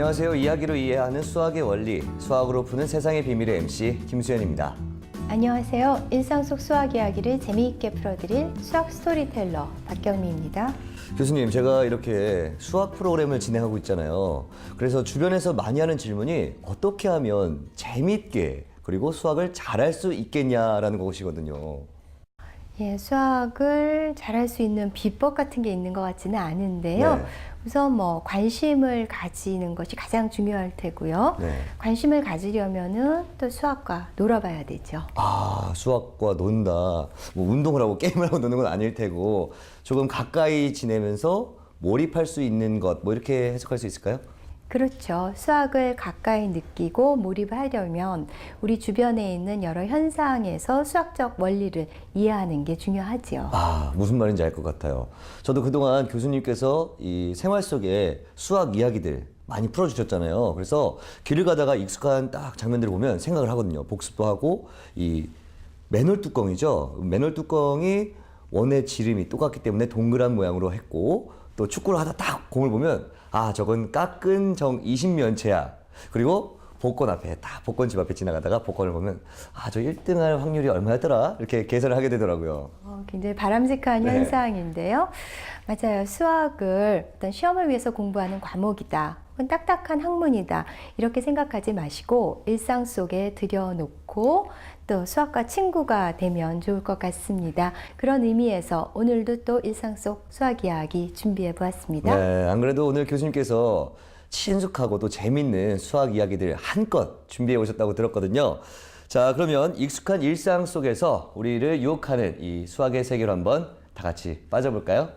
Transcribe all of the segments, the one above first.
안녕하세요. 이야기로 이해하는 수학의 원리, 수학으로 푸는 세상의 비밀의 MC 김수현입니다. 안녕하세요. 일상 속 수학 이야기를 재미있게 풀어드릴 수학 스토리텔러 박경미입니다. 교수님, 제가 이렇게 수학 프로그램을 진행하고 있잖아요. 그래서 주변에서 많이 하는 질문이 어떻게 하면 재미있게 그리고 수학을 잘할 수 있겠냐라는 것이거든요. 예, 수학을 잘할 수 있는 비법 같은 게 있는 것 같지는 않은데요. 네. 우선 관심을 가지는 것이 가장 중요할 테고요. 네. 관심을 가지려면은 또 수학과 놀아봐야 되죠. 수학과 논다. 뭐 운동을 하고 게임을 하고 노는 건 아닐 테고 조금 가까이 지내면서 몰입할 수 있는 것, 뭐 이렇게 해석할 수 있을까요? 그렇죠. 수학을 가까이 느끼고 몰입하려면 우리 주변에 있는 여러 현상에서 수학적 원리를 이해하는 게 중요하지요. 무슨 말인지 알 것 같아요. 저도 그동안 교수님께서 이 생활 속에 수학 이야기들 많이 풀어주셨잖아요. 그래서 길을 가다가 익숙한 딱 장면들을 보면 생각을 하거든요. 복습도 하고, 이 맨홀 뚜껑이죠. 맨홀 뚜껑이 원의 지름이 똑같기 때문에 동그란 모양으로 했고, 또 축구를 하다 딱 공을 보면 저건 깎은 정 20면체야. 그리고 복권 앞에 딱 복권집 앞에 지나가다가 복권을 보면 저 1등 할 확률이 얼마였더라? 이렇게 계산을 하게 되더라고요. 굉장히 바람직한 네. 현상인데요. 맞아요. 수학을 어떤 시험을 위해서 공부하는 과목이다. 혹은 딱딱한 학문이다. 이렇게 생각하지 마시고 일상 속에 들여놓고 또 수학과 친구가 되면 좋을 것 같습니다. 그런 의미에서 오늘도 또 일상 속 수학 이야기 준비해 보았습니다. 네, 안 그래도 오늘 교수님께서 친숙하고 또 재밌는 수학 이야기들 한껏 준비해 오셨다고 들었거든요. 자, 그러면 익숙한 일상 속에서 우리를 유혹하는 이 수학의 세계로 한번 다 같이 빠져볼까요?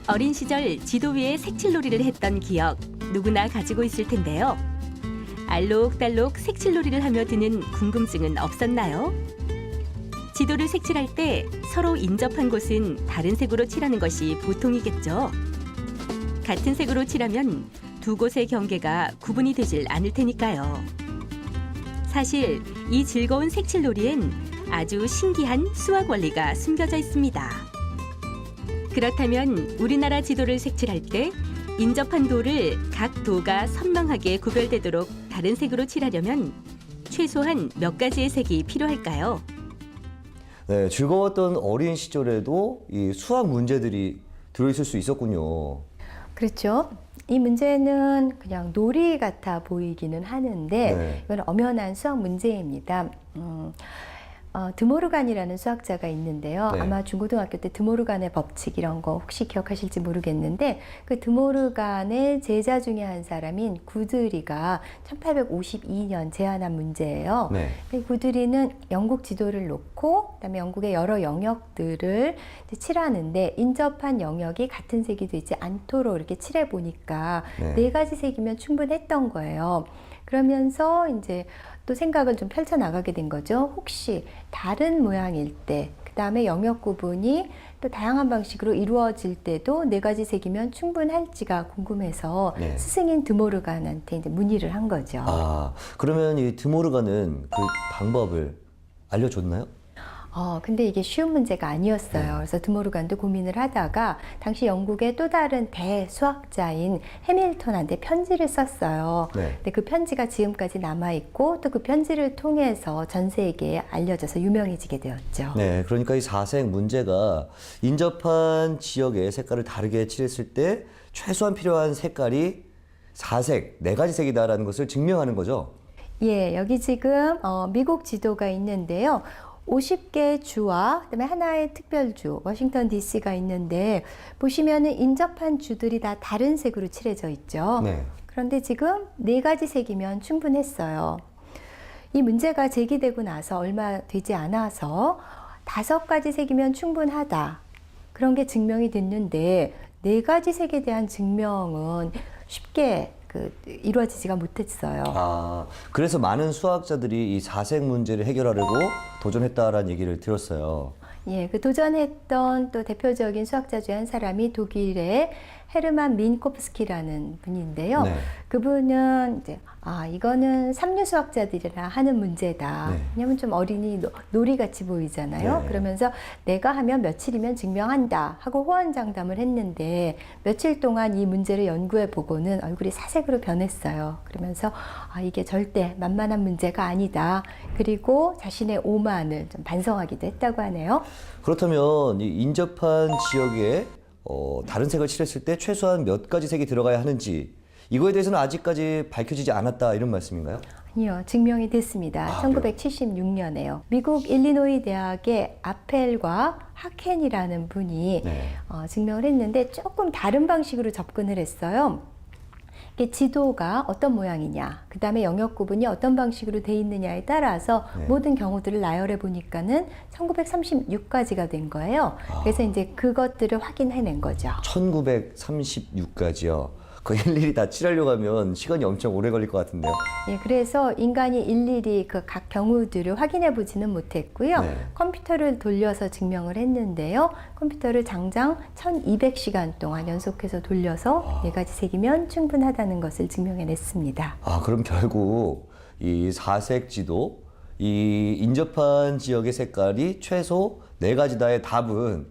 어린 시절 지도 위에 색칠놀이를 했던 기억 누구나 가지고 있을 텐데요. 알록달록 색칠놀이를 하며 드는 궁금증은 없었나요? 지도를 색칠할 때 서로 인접한 곳은 다른 색으로 칠하는 것이 보통이겠죠. 같은 색으로 칠하면 두 곳의 경계가 구분이 되질 않을 테니까요. 사실 이 즐거운 색칠놀이엔 아주 신기한 수학 원리가 숨겨져 있습니다. 그렇다면 우리나라 지도를 색칠할 때 인접한 도를 각 도가 선명하게 구별되도록 다른 색으로 칠하려면 최소한 몇 가지의 색이 필요할까요? 네, 즐거웠던 어린 시절에도 이 수학 문제들이 들어있을 수 있었군요. 그렇죠. 이 문제는 그냥 놀이 같아 보이기는 하는데 네. 이건 엄연한 수학 문제입니다. 드모르간이라는 수학자가 있는데요. 네. 아마 중고등학교 때 드모르간의 법칙 이런 거 혹시 기억하실지 모르겠는데 그 드모르간의 제자 중에 한 사람인 구드리가 1852년 제안한 문제예요. 네. 구드리는 영국 지도를 놓고 그다음에 영국의 여러 영역들을 이제 칠하는데 인접한 영역이 같은 색이 되지 않도록 이렇게 칠해 보니까 네 가지 색이면 충분했던 거예요. 그러면서 이제 또 생각을 좀 펼쳐나가게 된 거죠. 혹시 다른 모양일 때, 그 다음에 영역 구분이 또 다양한 방식으로 이루어질 때도 네 가지 색이면 충분할지가 궁금해서 네. 스승인 드모르간한테 이제 문의를 한 거죠. 그러면 이 드모르간은 그 방법을 알려줬나요? 근데 이게 쉬운 문제가 아니었어요. 그래서 드모르간도 고민을 하다가 당시 영국의 또 다른 대수학자인 해밀턴한테 편지를 썼어요. 네. 근데 그 편지가 지금까지 남아있고 또 그 편지를 통해서 전 세계에 알려져서 유명해지게 되었죠. 네, 그러니까 이 사색 문제가 인접한 지역의 색깔을 다르게 칠했을 때 최소한 필요한 색깔이 사색, 네 가지 색이다라는 것을 증명하는 거죠. 예, 여기 지금 미국 지도가 있는데요. 50개의 주와 그다음에 하나의 특별주 워싱턴 DC가 있는데 보시면은 인접한 주들이 다 다른 색으로 칠해져 있죠. 네. 그런데 지금 네 가지 색이면 충분했어요. 이 문제가 제기되고 나서 얼마 되지 않아서 5가지 색이면 충분하다. 그런 게 증명이 됐는데 네 가지 색에 대한 증명은 쉽게 이루어지지가 못했어요. 그래서 많은 수학자들이 이 사색 문제를 해결하려고 도전했다라는 얘기를 들었어요. 예, 그 도전했던 또 대표적인 수학자 중 한 사람이 독일의 헤르만 민코프스키라는 분인데요. 네. 그분은 이제 이거는 삼류 수학자들이라 하는 문제다. 네. 왜냐하면 좀 어린이 놀이같이 보이잖아요. 네. 그러면서 내가 하면 며칠이면 증명한다 하고 호언장담을 했는데 며칠 동안 이 문제를 연구해 보고는 얼굴이 사색으로 변했어요. 그러면서 이게 절대 만만한 문제가 아니다. 그리고 자신의 오만을 좀 반성하기도 했다고 하네요. 그렇다면 이 인접한 지역에 다른 색을 칠했을 때 최소한 몇 가지 색이 들어가야 하는지 이거에 대해서는 아직까지 밝혀지지 않았다 이런 말씀인가요? 아니요, 증명이 됐습니다. 1976년에요. 미국 일리노이 대학의 아펠과 하켄이라는 분이 네. 증명을 했는데 조금 다른 방식으로 접근을 했어요. 이게 지도가 어떤 모양이냐, 그 다음에 영역 구분이 어떤 방식으로 돼 있느냐에 따라서 네. 모든 경우들을 나열해 보니까는 1936가지가 된 거예요. 그래서 이제 그것들을 확인해낸 거죠. 1936가지요. 그 일일이 다 칠하려고 하면 시간이 엄청 오래 걸릴 것 같은데요. 예, 그래서 인간이 일일이 그 각 경우들을 확인해 보지는 못했고요. 네. 컴퓨터를 돌려서 증명을 했는데요. 컴퓨터를 장장 1200시간 동안 연속해서 돌려서 네 가지 색이면 충분하다는 것을 증명해냈습니다. 그럼 결국 이 사색 지도, 이 인접한 지역의 색깔이 최소 4가지다의 답은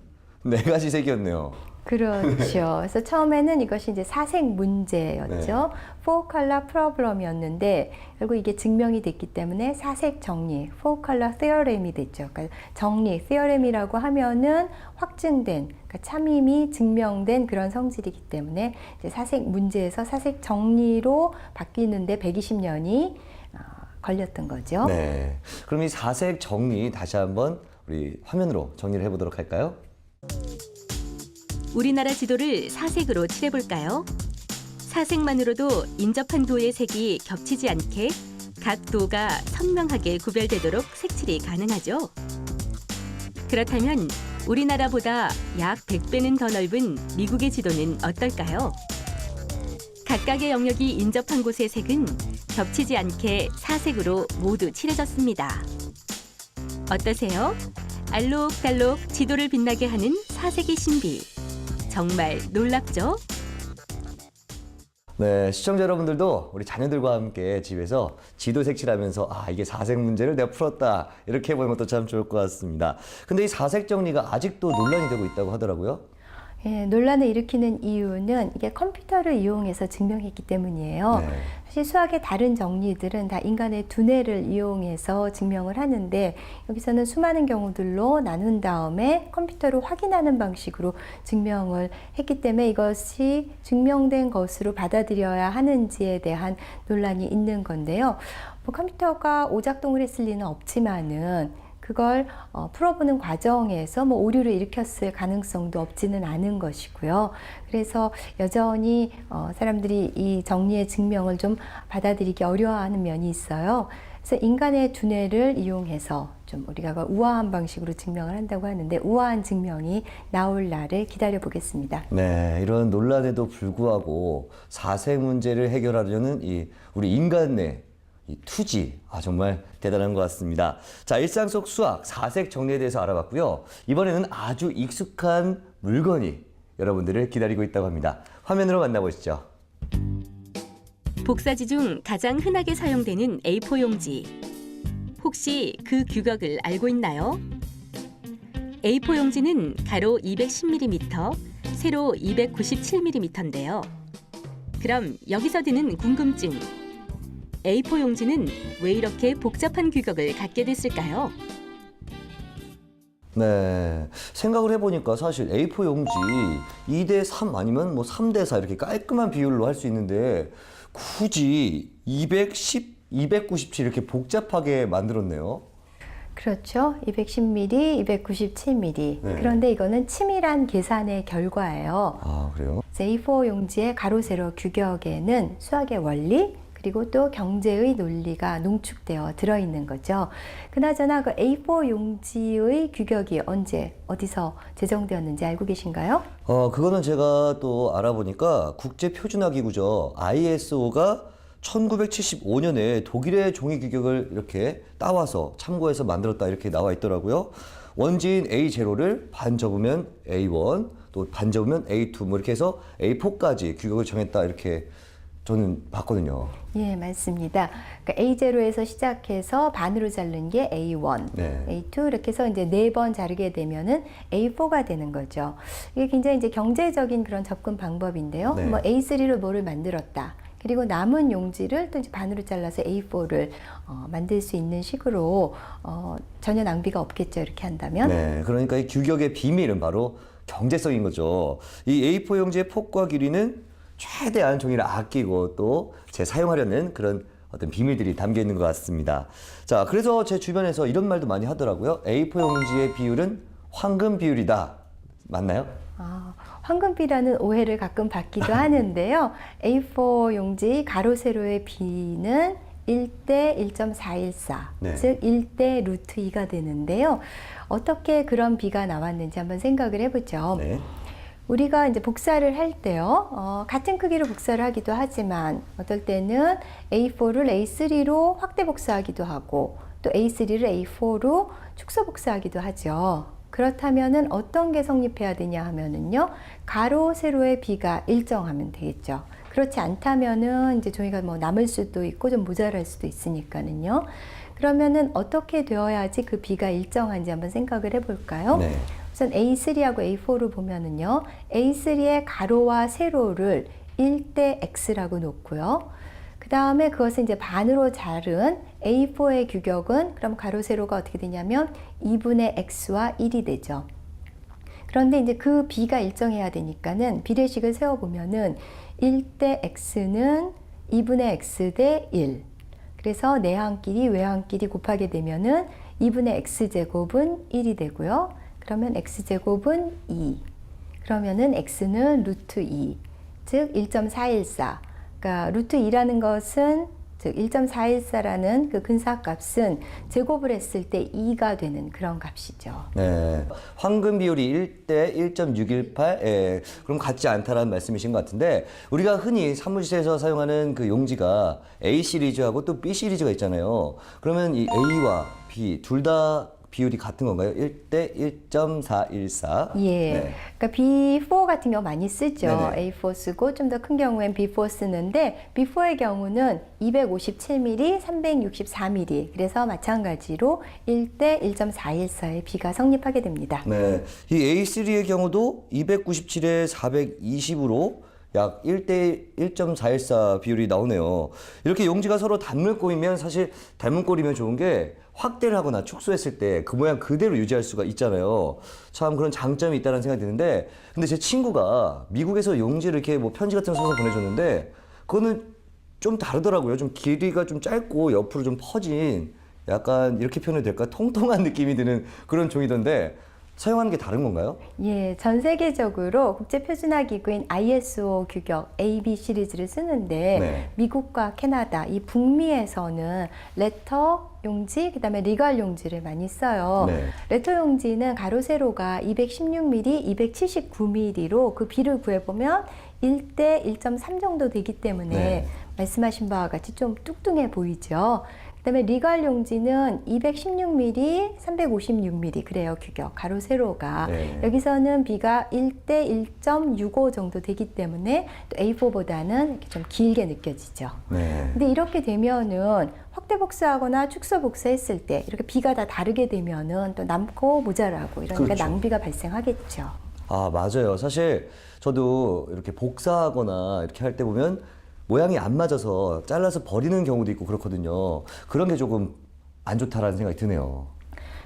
4가지 색이었네요. 그렇죠. 그래서 처음에는 이것이 이제 사색 문제였죠. Four color problem이었는데 결국 이게 증명이 됐기 때문에 사색 정리, Four color theorem이 됐죠. 그러니까 정리, theorem이라고 하면은 확증된, 그러니까 참임이 증명된 그런 성질이기 때문에 이제 사색 문제에서 사색 정리로 바뀌는데 120년이 걸렸던 거죠. 네. 그럼 이 사색 정리 다시 한번 우리 화면으로 정리를 해보도록 할까요? 우리나라 지도를 사색으로 칠해볼까요? 사색만으로도 인접한 도의 색이 겹치지 않게 각 도가 선명하게 구별되도록 색칠이 가능하죠. 그렇다면 우리나라보다 약 100배는 더 넓은 미국의 지도는 어떨까요? 각각의 영역이 인접한 곳의 색은 겹치지 않게 사색으로 모두 칠해졌습니다. 어떠세요? 알록달록 지도를 빛나게 하는 사색의 신비. 정말 놀랍죠? 네, 시청자 여러분들도 우리 자녀들과 함께 집에서 지도 색칠하면서 이게 사색 문제를 내가 풀었다 이렇게 해보는 것도 참 좋을 것 같습니다. 근데 이 사색 정리가 아직도 논란이 되고 있다고 하더라고요. 예, 논란을 일으키는 이유는 이게 컴퓨터를 이용해서 증명했기 때문이에요. 네. 사실 수학의 다른 정리들은 다 인간의 두뇌를 이용해서 증명을 하는데 여기서는 수많은 경우들로 나눈 다음에 컴퓨터로 확인하는 방식으로 증명을 했기 때문에 이것이 증명된 것으로 받아들여야 하는지에 대한 논란이 있는 건데요. 컴퓨터가 오작동을 했을 리는 없지만은 그걸 풀어보는 과정에서 오류를 일으켰을 가능성도 없지는 않은 것이고요. 그래서 여전히 사람들이 이 정리의 증명을 좀 받아들이기 어려워하는 면이 있어요. 그래서 인간의 두뇌를 이용해서 좀 우리가 우아한 방식으로 증명을 한다고 하는데 우아한 증명이 나올 날을 기다려 보겠습니다. 네, 이런 논란에도 불구하고 사색 문제를 해결하려는 우리 인간의 이 투지, 정말 대단한 것 같습니다. 자, 일상 속 수학, 사색 정리에 대해서 알아봤고요. 이번에는 아주 익숙한 물건이 여러분들을 기다리고 있다고 합니다. 화면으로 만나보시죠. 복사지 중 가장 흔하게 사용되는 A4 용지. 혹시 그 규격을 알고 있나요? A4 용지는 가로 210mm, 세로 297mm인데요. 그럼 여기서 드는 궁금증. A4 용지는 왜 이렇게 복잡한 규격을 갖게 됐을까요? 네, 생각을 해보니까 사실 A4 용지 2:3 아니면 3:4 이렇게 깔끔한 비율로 할 수 있는데 굳이 210, 297 이렇게 복잡하게 만들었네요. 그렇죠. 210mm, 297mm. 네. 그런데 이거는 치밀한 계산의 결과예요. 그래요? A4 용지의 가로 세로 규격에는 수학의 원리 그리고 또 경제의 논리가 농축되어 들어있는 거죠. 그나저나 그 A4 용지의 규격이 언제 어디서 제정되었는지 알고 계신가요? 그거는 제가 또 알아보니까 국제표준화기구죠. ISO가 1975년에 독일의 종이 규격을 이렇게 따와서 참고해서 만들었다 이렇게 나와 있더라고요. 원지인 A0를 반 접으면 A1, 또 반 접으면 A2 뭐 이렇게 해서 A4까지 규격을 정했다 이렇게 저는 봤거든요. 예, 맞습니다. 그러니까 A0에서 시작해서 반으로 자른 게 A1, 네. A2 이렇게 해서 이제 4번 자르게 되면은 A4가 되는 거죠. 이게 굉장히 이제 경제적인 그런 접근 방법인데요. 네. 뭐 A3로 뭐를 만들었다. 그리고 남은 용지를 또 이제 반으로 잘라서 A4를 만들 수 있는 식으로 전혀 낭비가 없겠죠. 이렇게 한다면. 네, 그러니까 이 규격의 비밀은 바로 경제성인 거죠. 이 A4 용지의 폭과 길이는 최대한 종이를 아끼고 또 재사용하려는 그런 어떤 비밀들이 담겨 있는 것 같습니다. 자, 그래서 제 주변에서 이런 말도 많이 하더라고요. A4 용지의 비율은 황금 비율이다. 맞나요? 황금비라는 오해를 가끔 받기도 하는데요. A4 용지 가로 세로의 비는 1대 1.414, 네. 즉 1대 루트 2가 되는데요. 어떻게 그런 비가 나왔는지 한번 생각을 해보죠. 네. 우리가 이제 복사를 할 때요, 같은 크기로 복사를 하기도 하지만 어떨 때는 A4를 A3로 확대 복사하기도 하고 또 A3를 A4로 축소 복사하기도 하죠. 그렇다면은 어떤 게 성립해야 되냐 하면은요, 가로 세로의 비가 일정하면 되겠죠. 그렇지 않다면은 이제 종이가 뭐 남을 수도 있고 좀 모자랄 수도 있으니까는요. 그러면은 어떻게 되어야지 그 비가 일정한지 한번 생각을 해볼까요? 네. 우선 A3하고 A4를 보면은요, A3의 가로와 세로를 1대 X라고 놓고요. 그 다음에 그것을 이제 반으로 자른 A4의 규격은 그럼 가로 세로가 어떻게 되냐면 2분의 X와 1이 되죠. 그런데 이제 그 B가 일정해야 되니까는 비례식을 세워보면은 1대 X는 2분의 X 대 1. 그래서 내항끼리 외항끼리 곱하게 되면은 2분의 X제곱은 1이 되고요. 그러면 X제곱은 2. 그러면은 X는 루트 2, 즉 1.414. 그러니까 루트 2라는 것은 즉 1.414라는 그 근사값은 제곱을 했을 때 2가 되는 그런 값이죠. 네. 황금 비율이 1대 1.618. 예. 그럼 같지 않다라는 말씀이신 것 같은데 우리가 흔히 사무실에서 사용하는 그 용지가 A 시리즈하고 또 B 시리즈가 있잖아요. 그러면 이 A와 B 둘 다 비율이 같은 건가요? 1대 1.414. 예. 네. 그러니까 B4 같은 경우 많이 쓰죠. 네네. A4 쓰고 좀 더 큰 경우엔 B4 쓰는데 B4의 경우는 257mm, 364mm. 그래서 마찬가지로 1대 1.414의 B가 성립하게 됩니다. 네. 이 A3의 경우도 297에 420으로 약 1대 1.414 비율이 나오네요. 이렇게 용지가 서로 닮을 꼴이면 사실 닮은 꼴이면 좋은 게 확대를 하거나 축소했을 때 그 모양 그대로 유지할 수가 있잖아요. 참 그런 장점이 있다는 생각이 드는데 근데 제 친구가 미국에서 용지를 이렇게 뭐 편지 같은 거 써서 보내줬는데 그거는 좀 다르더라고요. 좀 길이가 좀 짧고 옆으로 좀 퍼진 약간 이렇게 표현해도 될까? 통통한 느낌이 드는 그런 종이던데 사용하는 게 다른 건가요? 예, 전 세계적으로 국제표준화기구인 ISO 규격 AB 시리즈를 쓰는데 네. 미국과 캐나다, 이 북미에서는 레터 용지, 그 다음에 리갈 용지를 많이 써요. 네. 레터 용지는 가로 세로가 216mm, 279mm로 그 비를 구해보면 1대 1.3 정도 되기 때문에 네. 말씀하신 바와 같이 좀 뚱뚱해 보이죠. 그다음에 리갈 용지는 216mm, 356mm 그래요 규격 가로 세로가. 네. 여기서는 B가 1대 1.65 정도 되기 때문에 또 A4보다는 이렇게 좀 길게 느껴지죠. 네. 근데 이렇게 되면은 확대 복사하거나 축소 복사했을 때 이렇게 B가 다 다르게 되면은 또 남고 모자라고 이러니까 그렇죠. 낭비가 발생하겠죠. 아, 맞아요. 사실 저도 이렇게 복사하거나 이렇게 할 때 보면 모양이 안 맞아서 잘라서 버리는 경우도 있고 그렇거든요. 그런 게 조금 안 좋다라는 생각이 드네요.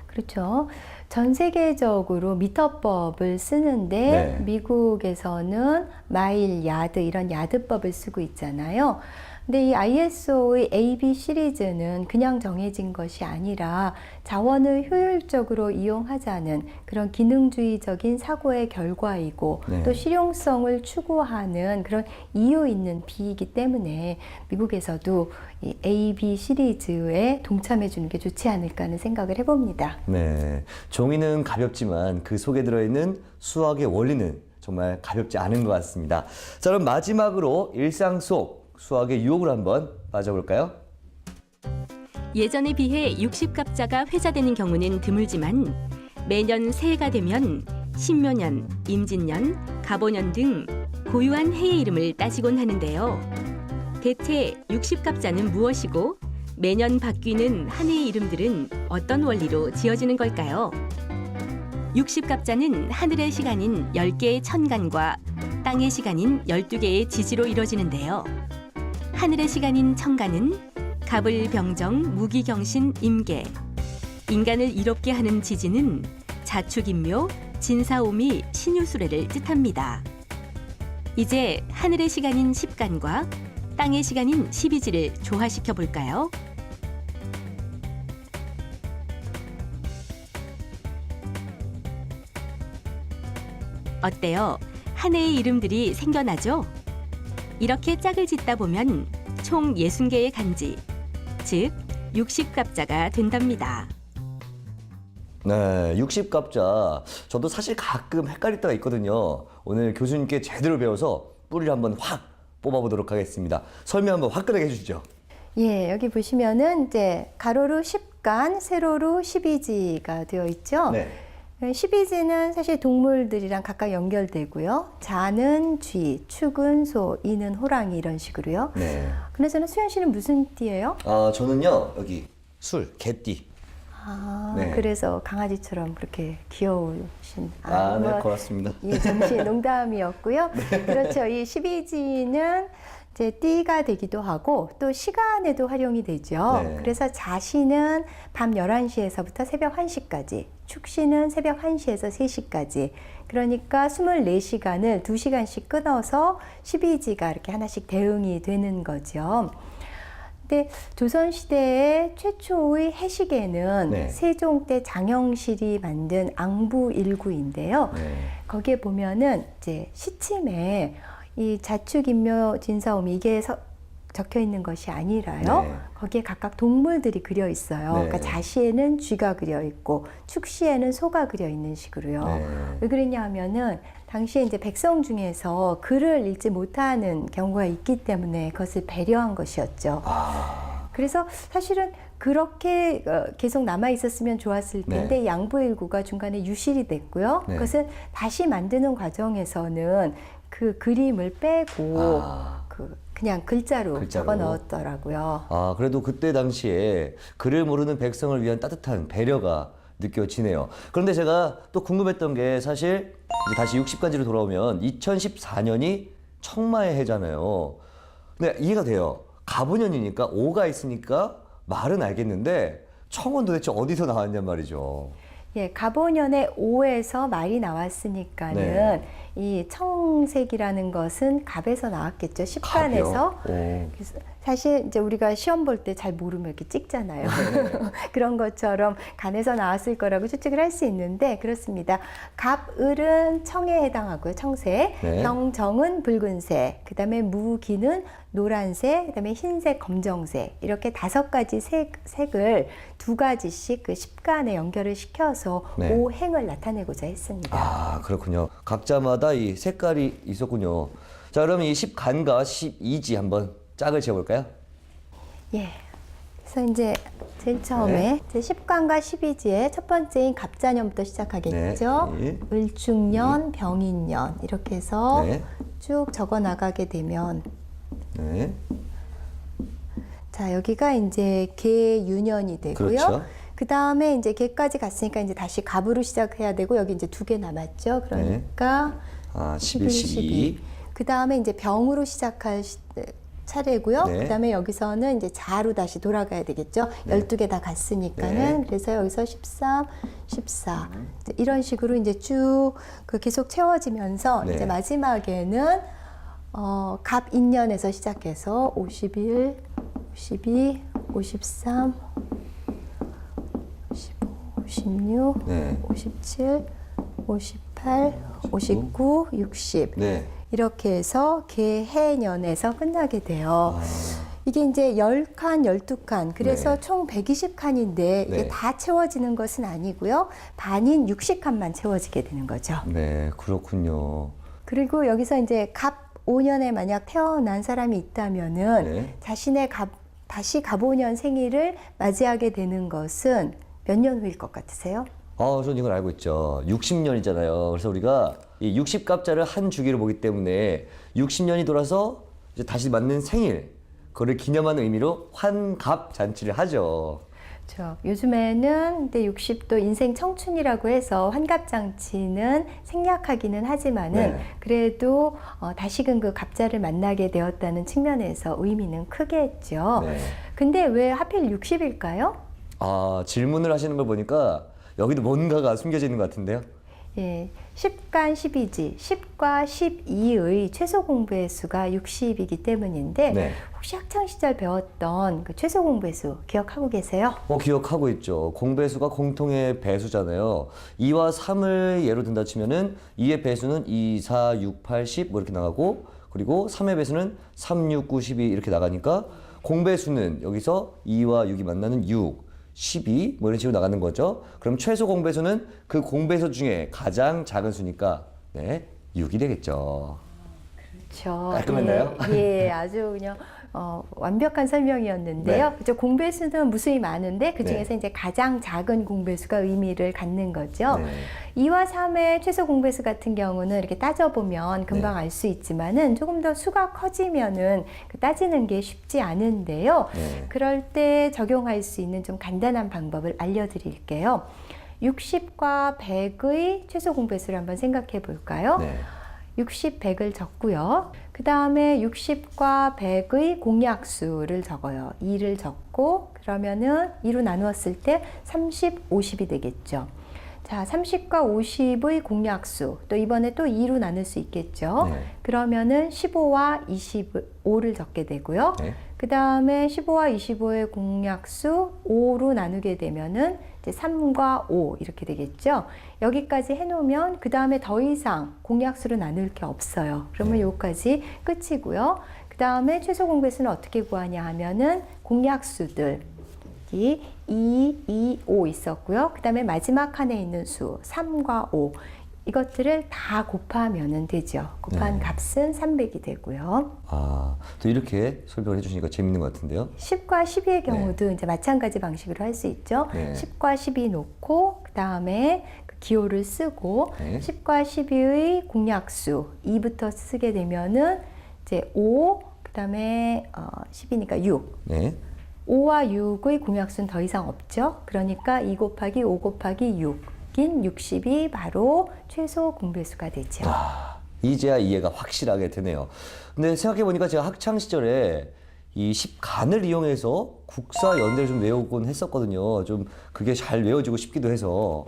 그렇죠. 전 세계적으로 미터법을 쓰는데 네. 미국에서는 마일, 야드 이런 야드법을 쓰고 있잖아요. 근데 이 ISO의 AB 시리즈는 그냥 정해진 것이 아니라 자원을 효율적으로 이용하자는 그런 기능주의적인 사고의 결과이고 네. 또 실용성을 추구하는 그런 이유 있는 비이기 때문에 미국에서도 이 AB 시리즈에 동참해 주는 게 좋지 않을까 하는 생각을 해봅니다. 네. 종이는 가볍지만 그 속에 들어있는 수학의 원리는 정말 가볍지 않은 것 같습니다. 자, 그럼 마지막으로 일상 속 수학의 유혹을 한번 빠져볼까요? 예전에 비해 60갑자가 회자되는 경우는 드물지만 매년 새해가 되면 신묘년, 임진년, 갑오년 등 고유한 해의 이름을 따지곤 하는데요. 대체 60갑자는 무엇이고 매년 바뀌는 한 해의 이름들은 어떤 원리로 지어지는 걸까요? 60갑자는 하늘의 시간인 10개의 천간과 땅의 시간인 12개의 지지로 이루어지는데요. 하늘의 시간인 천간은 갑을 병정, 무기경신, 임계, 인간을 이롭게 하는 지지는 자축인묘, 진사오미, 신유수레를 뜻합니다. 이제 하늘의 시간인 십간과 땅의 시간인 십이지를 조화시켜 볼까요? 어때요? 한 해의 이름들이 생겨나죠? 이렇게 짝을 짓다 보면 총 60개의 간지, 즉 60갑자가 된답니다. 네, 60갑자. 저도 사실 가끔 헷갈릴 때가 있거든요. 오늘 교수님께 제대로 배워서 뿌리를 한번 확 뽑아보도록 하겠습니다. 설명 한번 화끈하게 해주시죠. 예, 여기 보시면은 이제 가로로 10간, 세로로 12지가 되어 있죠. 네. 12지는 사실 동물들이랑 각각 연결되고요. 자는 쥐, 축은 소, 이는 호랑이 이런 식으로요. 네. 그나저나 수현 씨는 무슨 띠예요? 저는요, 여기 술, 개띠. 아, 네. 그래서 강아지처럼 그렇게 귀여우신. 네, 고맙습니다. 예, 잠시 농담이었고요. 그렇죠. 이 12지는 이제 띠가 되기도 하고 또 시간에도 활용이 되죠. 네. 그래서 자시는 밤 11시에서부터 새벽 1시까지, 축시는 새벽 1시에서 3시까지. 그러니까 24시간을 2시간씩 끊어서 12지가 이렇게 하나씩 대응이 되는 거죠. 근데 조선시대의 최초의 해시계는 네. 세종 때 장영실이 만든 앙부일구인데요. 네. 거기에 보면은 이제 시침에 이 자축인묘 진사오미 이게 적혀 있는 것이 아니라요. 네. 거기에 각각 동물들이 그려 있어요. 네. 그러니까 자시에는 쥐가 그려 있고 축시에는 소가 그려 있는 식으로요. 네. 왜 그랬냐 하면은 당시에 이제 백성 중에서 글을 읽지 못하는 경우가 있기 때문에 그것을 배려한 것이었죠. 그래서 사실은 그렇게 계속 남아 있었으면 좋았을 텐데 네. 양부일구가 중간에 유실이 됐고요. 네. 그것은 다시 만드는 과정에서는 그 그림을 빼고 그냥 글자로 적어 넣었더라고요. 그래도 그때 당시에 글을 모르는 백성을 위한 따뜻한 배려가 느껴지네요. 그런데 제가 또 궁금했던 게 사실 이제 다시 60간지로 돌아오면 2014년이 청마의 해잖아요. 근데 이해가 돼요. 갑오년이니까 오가 있으니까 말은 알겠는데 청은 도대체 어디서 나왔냔 말이죠. 예, 갑오년에 오에서 말이 나왔으니까는 네. 이 청색이라는 것은 갑에서 나왔겠죠. 십간에서. 그래서 사실 이제 우리가 시험 볼 때 잘 모르면 이렇게 찍잖아요. 그런 것처럼 간에서 나왔을 거라고 추측을 할 수 있는데 그렇습니다. 갑을은 청에 해당하고요. 청색. 네. 병정은 붉은색. 그다음에 무기는 노란색, 그다음에 흰색, 검정색 이렇게 5가지 색을 2가지씩 그 십간에 연결을 시켜서 네. 오행을 나타내고자 했습니다. 그렇군요. 각자마다 이 색깔이 있었군요. 자, 그럼 이 10간과 12지 한번 짝을 지어볼까요? 예. 그래서 이제 제일 처음에 네. 이제 10간과 12지의 첫 번째인 갑자년부터 시작하겠죠. 네. 을축년, 병인년 이렇게 해서 네. 쭉 적어 나가게 되면 네. 자, 여기가 이제 개유년이 되고요. 그렇죠. 그 다음에 이제 개까지 갔으니까 이제 다시 갑으로 시작해야 되고 여기 이제 2개 남았죠. 그러니까 11, 12. 그 다음에 이제 병으로 시작할 차례고요. 네. 그 다음에 여기서는 이제 자로 다시 돌아가야 되겠죠. 네. 12개 다 갔으니까는. 네. 그래서 여기서 13, 14. 이런 식으로 이제 쭉 계속 채워지면서 네. 이제 마지막에는 갑인년에서 시작해서 51, 52, 53, 55, 56, 네. 57, 58, 59, 60. 네. 이렇게 해서 개해년에서 끝나게 돼요. 이게 이제 10칸, 12칸, 그래서 네. 총 120칸인데 이게 네. 다 채워지는 것은 아니고요. 반인 60칸만 채워지게 되는 거죠. 네, 그렇군요. 그리고 여기서 이제 갑 5년에 만약 태어난 사람이 있다면은 네. 자신의 다시 가보년 생일을 맞이하게 되는 것은 몇 년 후일 것 같으세요? 저는 이걸 알고 있죠. 60년이잖아요. 그래서 우리가 이 60갑자를 한 주기로 보기 때문에 60년이 돌아서 이제 다시 맞는 생일, 그거를 기념하는 의미로 환갑 잔치를 하죠. 그렇죠. 요즘에는 근데 60도 인생 청춘이라고 해서 환갑잔치는 생략하기는 하지만은 네. 그래도 다시금 그 갑자를 만나게 되었다는 측면에서 의미는 크겠죠. 네. 근데 왜 하필 60일까요? 질문을 하시는 걸 보니까 여기도 뭔가가 숨겨져 있는 것 같은데요. 예, 10간 12지, 10과 12의 최소 공부의 수가 60이기 때문인데 네. 혹시 학창시절 배웠던 그 최소 공부의 수 기억하고 계세요? 기억하고 있죠. 공배수가 공통의 배수잖아요. 2와 3을 예로 든다 치면은 2의 배수는 2, 4, 6, 8, 10 뭐 이렇게 나가고, 그리고 3의 배수는 3, 6, 9, 12 이렇게 나가니까 공배수는 여기서 2와 6이 만나는 6, 12 뭐 이런 식으로 나가는 거죠. 그럼 최소 공배수는 그 공배수 중에 가장 작은 수니까 6이 되겠죠. 그렇죠. 깔끔했나요? 예, 아주 그냥 완벽한 설명이었는데요. 네. 그렇죠. 공배수는 무수히 많은데 그 중에서 네. 이제 가장 작은 공배수가 의미를 갖는 거죠. 네. 2와 3의 최소 공배수 같은 경우는 이렇게 따져보면 금방 네. 알 수 있지만은 조금 더 수가 커지면은 그 따지는 게 쉽지 않은데요. 네. 그럴 때 적용할 수 있는 좀 간단한 방법을 알려드릴게요. 60과 100의 최소 공배수를 한번 생각해 볼까요? 네. 60, 100을 적고요. 그 다음에 60과 100의 공약수를 적어요. 2를 적고 그러면은 2로 나누었을 때 30, 50이 되겠죠. 자, 30과 50의 공약수, 또 이번에 또 2로 나눌 수 있겠죠. 네. 그러면은 15와 25를 적게 되고요. 네. 그 다음에 15와 25의 공약수 5로 나누게 되면은 이제 3과 5 이렇게 되겠죠. 여기까지 해놓으면 그 다음에 더 이상 공약수로 나눌 게 없어요. 그러면 네. 여기까지 끝이고요. 그 다음에 최소 공배수는 어떻게 구하냐 하면은 공약수들 2, 2, 5 있었고요. 그 다음에 마지막 칸에 있는 수 3과 5 이것들을 다 곱하면 되죠. 곱한 네. 값은 300이 되고요. 또 이렇게 설명을 해주시니까 재밌는 것 같은데요. 10과 12의 경우도 이제 마찬가지 방식으로 할 수 있죠. 네. 10과 12 놓고 그 다음에 그 기호를 쓰고 네. 10과 12의 공약수 2부터 쓰게 되면은 이제 5, 그 다음에 10이니까 6. 네. 5와 6의 공약수는 더 이상 없죠. 그러니까 2 곱하기 5 곱하기 6인 60이 바로 최소 공배수가 되죠. 이제야 이해가 확실하게 되네요. 근데 생각해보니까 제가 학창시절에 이 10간을 이용해서 국사 연대를 좀 외우곤 했었거든요. 좀 그게 잘 외워지고 싶기도 해서.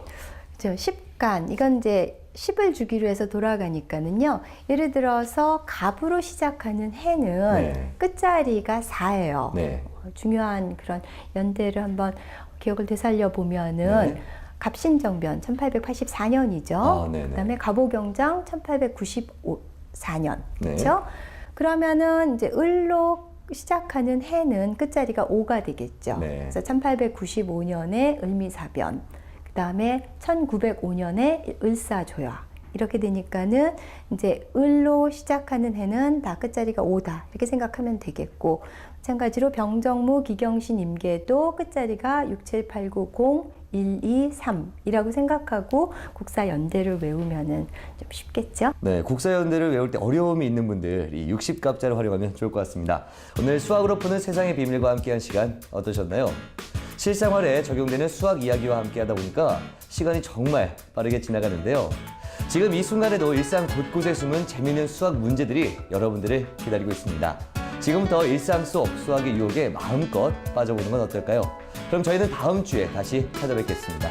10간, 이건 이제 10을 주기로 해서 돌아가니까는요. 예를 들어서 갑으로 시작하는 해는 네. 끝자리가 4예요. 네. 중요한 그런 연대를 한번 기억을 되살려 보면은 네. 갑신정변 1884년이죠. 네네. 그다음에 갑오경장 1894년. 네. 그렇죠? 그러면은 이제 을로 시작하는 해는 끝자리가 5가 되겠죠. 네. 그래서 1895년에 을미사변, 그 다음에 1905년에 을사조약. 이렇게 되니까는 이제 을로 시작하는 해는 다 끝자리가 5다. 이렇게 생각하면 되겠고, 마찬가지로 병정무, 기경신, 임계도 끝자리가 6, 7, 8, 9, 0, 1, 2, 3이라고 생각하고 국사 연대를 외우면은 좀 쉽겠죠? 네, 국사연대를 외울 때 어려움이 있는 분들 이 60갑자를 활용하면 좋을 것 같습니다. 오늘 수학으로 푸는 세상의 비밀과 함께한 시간 어떠셨나요? 실생활에 적용되는 수학 이야기와 함께하다 보니까 시간이 정말 빠르게 지나가는데요. 지금 이 순간에도 일상 곳곳에 숨은 재미있는 수학 문제들이 여러분들을 기다리고 있습니다. 지금부터 일상 속 수학의 유혹에 마음껏 빠져보는 건 어떨까요? 그럼 저희는 다음 주에 다시 찾아뵙겠습니다.